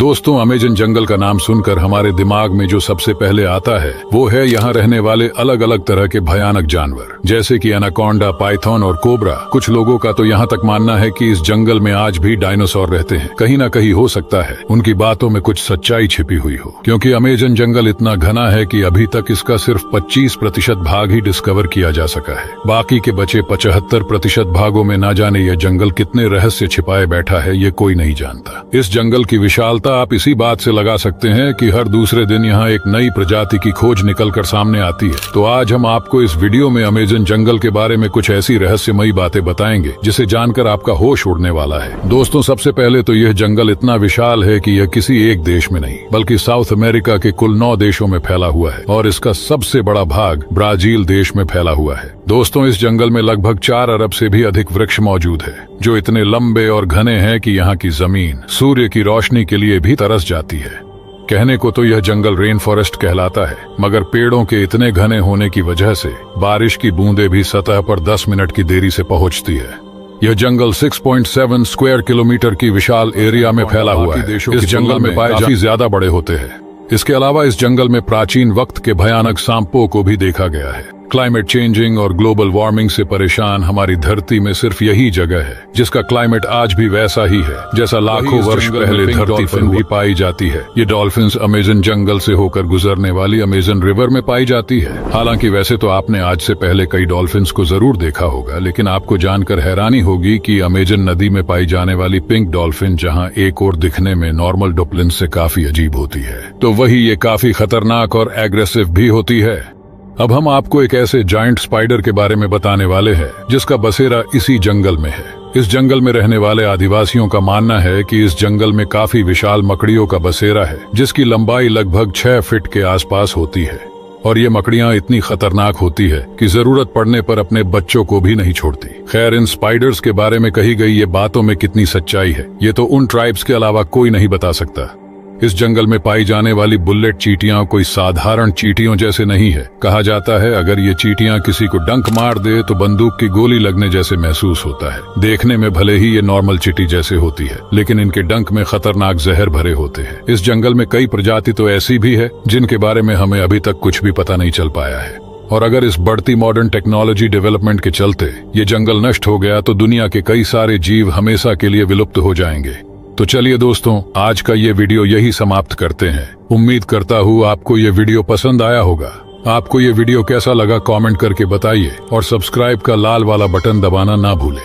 दोस्तों, अमेजन जंगल का नाम सुनकर हमारे दिमाग में जो सबसे पहले आता है वो है यहाँ रहने वाले अलग अलग तरह के भयानक जानवर, जैसे कि एनाकोंडा, पाइथन और कोबरा। कुछ लोगों का तो यहाँ तक मानना है कि इस जंगल में आज भी डायनासोर रहते हैं। कहीं ना कहीं हो सकता है उनकी बातों में कुछ सच्चाई छिपी हुई हो, क्योंकि अमेजन जंगल इतना घना है कि अभी तक इसका सिर्फ 25% भाग ही डिस्कवर किया जा सका है। बाकी के बचे 75% भागों में ना जाने यह जंगल कितने रहस्य छिपाए बैठा है, ये कोई नहीं जानता। इस जंगल की विशालता आप इसी बात से लगा सकते हैं कि हर दूसरे दिन यहाँ एक नई प्रजाति की खोज निकलकर सामने आती है। तो आज हम आपको इस वीडियो में अमेजन जंगल के बारे में कुछ ऐसी रहस्यमयी बातें बताएंगे जिसे जानकर आपका होश उड़ने वाला है। दोस्तों, सबसे पहले तो यह जंगल इतना विशाल है कि यह किसी एक देश में नहीं बल्कि साउथ अमेरिका के कुल 9 देशों में फैला हुआ है और इसका सबसे बड़ा भाग ब्राजील देश में फैला हुआ है। दोस्तों, इस जंगल में लगभग 4 अरब से भी अधिक वृक्ष मौजूद है, जो इतने लंबे और घने हैं कि यहाँ की जमीन सूर्य की रोशनी के लिए भी तरस जाती है। कहने को तो यह जंगल रेन फॉरेस्ट कहलाता है, मगर पेड़ों के इतने घने होने की वजह से बारिश की बूंदें भी सतह पर 10 मिनट की देरी से पहुंचती है। यह जंगल 6.7 स्क्वायर किलोमीटर की विशाल एरिया में फैला हुआ है। इस जंगल में पाए काफी ज्यादा बड़े होते हैं। इसके अलावा इस जंगल में प्राचीन वक्त के भयानक सांपों को भी देखा गया है। क्लाइमेट चेंजिंग और ग्लोबल वार्मिंग से परेशान हमारी धरती में सिर्फ यही जगह है जिसका क्लाइमेट आज भी वैसा ही है जैसा लाखों वर्ष पहले धरती पर भी पाई जाती है। ये डॉल्फिन्स अमेजन जंगल से होकर गुजरने वाली अमेजन रिवर में पाई जाती है। हालांकि वैसे तो आपने आज से पहले कई डॉल्फिन्स को जरूर देखा होगा, लेकिन आपको जानकर हैरानी होगी कि अमेजन नदी में पाई जाने वाली पिंक डॉल्फिन जहाँ एक और दिखने में नॉर्मल डॉल्फिन से काफी अजीब होती है, तो वही ये काफी खतरनाक और एग्रेसिव भी होती है। अब हम आपको एक ऐसे जायंट स्पाइडर के बारे में बताने वाले हैं जिसका बसेरा इसी जंगल में है। इस जंगल में रहने वाले आदिवासियों का मानना है कि इस जंगल में काफी विशाल मकड़ियों का बसेरा है, जिसकी लंबाई लगभग 6 फीट के आसपास होती है। और ये मकड़ियां इतनी खतरनाक होती है कि जरूरत पड़ने पर अपने बच्चों को भी नहीं छोड़ती। खैर, इन स्पाइडर्स के बारे में कही गई ये बातों में कितनी सच्चाई है, ये तो उन ट्राइब्स के अलावा कोई नहीं बता सकता। इस जंगल में पाई जाने वाली बुलेट चींटियां कोई साधारण चींटियों जैसे नहीं है। कहा जाता है अगर ये चींटियां किसी को डंक मार दे तो बंदूक की गोली लगने जैसे महसूस होता है। देखने में भले ही ये नॉर्मल चींटी जैसे होती है, लेकिन इनके डंक में खतरनाक जहर भरे होते हैं। इस जंगल में कई प्रजाति तो ऐसी भी है जिनके बारे में हमें अभी तक कुछ भी पता नहीं चल पाया है। और अगर इस बढ़ती मॉडर्न टेक्नोलॉजी डेवलपमेंट के चलते ये जंगल नष्ट हो गया तो दुनिया के कई सारे जीव हमेशा के लिए विलुप्त हो जाएंगे। तो चलिए दोस्तों, आज का ये वीडियो यही समाप्त करते हैं। उम्मीद करता हूँ आपको ये वीडियो पसंद आया होगा। आपको ये वीडियो कैसा लगा कमेंट करके बताइए और सब्सक्राइब का लाल वाला बटन दबाना ना भूलें।